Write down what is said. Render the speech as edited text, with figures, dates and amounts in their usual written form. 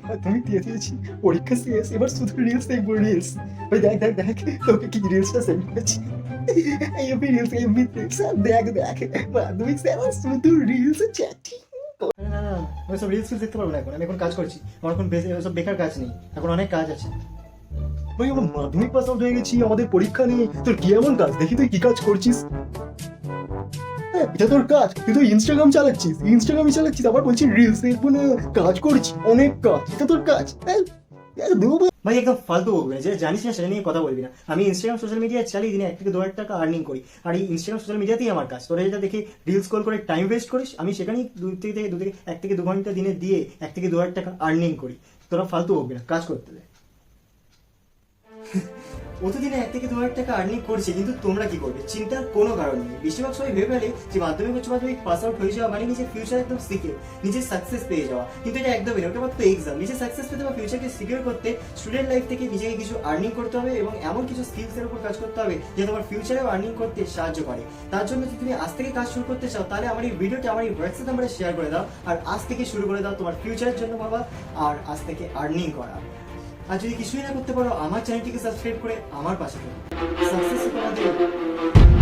মাধ্যমিক দিয়ে দিয়েছি, পরীক্ষা শেষ, এবার শুধু রিলস দেখবো, রিলস। ভাই দেখ দেখ দেখ তোকে কি রিলসটা সেন্ড করেছি, এমবি রিলস, এমবি রিলস, দেখ দেখ মাধ্যমিক শেষ শুধু রিলস চ্যাটিং। না না না, আমি সব রিলস দেখতে পারবো না এখন, আমি এখন কাজ করছি, আমার এখন সব বেকার কাজ নেই, এখন অনেক কাজ আছে। ভাই আমার মাধ্যমিক পাস আউট হয়ে গেছি, আমাদের পরীক্ষা নেই, তোর কি এমন কাজ দেখি, তুই কি কাজ করছিস? এটা তোর কাজ? তুই তো ইনস্টাগ্রাম চালাচ্ছিস, ইনস্টাগ্রামই চালাচ্ছিস, আবার বলছিস রিলস দেখবো না, কাজ করছি, অনেক কাজ, এটা তোর কাজ? ভাই একদম ফালতু বলবি না, যেটা জানিস না সেটা নিয়ে কথা বলবি না। আমি ইনস্টাগ্রাম সোশ্যাল মিডিয়া চালিয়ে দিনে 1 থেকে 2 হাজার টাকা আর্নিং করি, আর এই ইনস্টাগ্রাম সোশ্যাল মিডিয়াতেই আমার কাজ। তোরা যেটা দেখে রিলস কল করে টাইম ওয়েস্ট করিস, আমি সেখানেই 1 থেকে 2 ঘন্টা দিনে দিয়ে 1 থেকে 2 হাজার টাকা আর্নিং করি। তোরা ফালতু বলবি না, কাজ করতে দে। ও তো দিনে 1 থেকে 2 হাজার টাকা আর্নিং করছে, কিন্তু তোমরা কি করবে চিন্তার কোনো কারণ নেই। বেশিরভাগ সবাই ভেবে ফেলে যে মাধ্যমিক উচ্চ মাধ্যমিক পাস আউট হয়ে যাওয়া মানে নিজের ফিউচার একদম সিকিউর, নিজের সাকসেস পেয়ে যাওয়া, কিন্তু এটা একদমই না, ওটা মাত্র এক্সাম। নিজের সাকসেস পেতে বা ফিউচারকে সিকিউর করতে স্টুডেন্ট লাইফ থেকে নিজেকে কিছু আর্নিং করতে হবে এবং এমন কিছু স্কিলসের উপর কাজ করতে হবে যে তোমার ফিউচারেও আর্নিং করতে সাহায্য করে। তার জন্য যদি তুমি আজ থেকে কাজ শুরু করতে চাও, তাহলে আমার এই ভিডিওটা আমার এই হোয়াটসঅ্যাপ নাম্বারে শেয়ার করে দাও, আর আজ থেকে শুরু করে দাও তোমার ফিউচারের জন্য ভাবা, আর আজ থেকে আর্নিং করা। আর যদি কিছুই না করতে পারো, আমার চ্যানেলটিকে সাবস্ক্রাইব করে আমার পাশে থাকো। সাকসেস তোমাদের।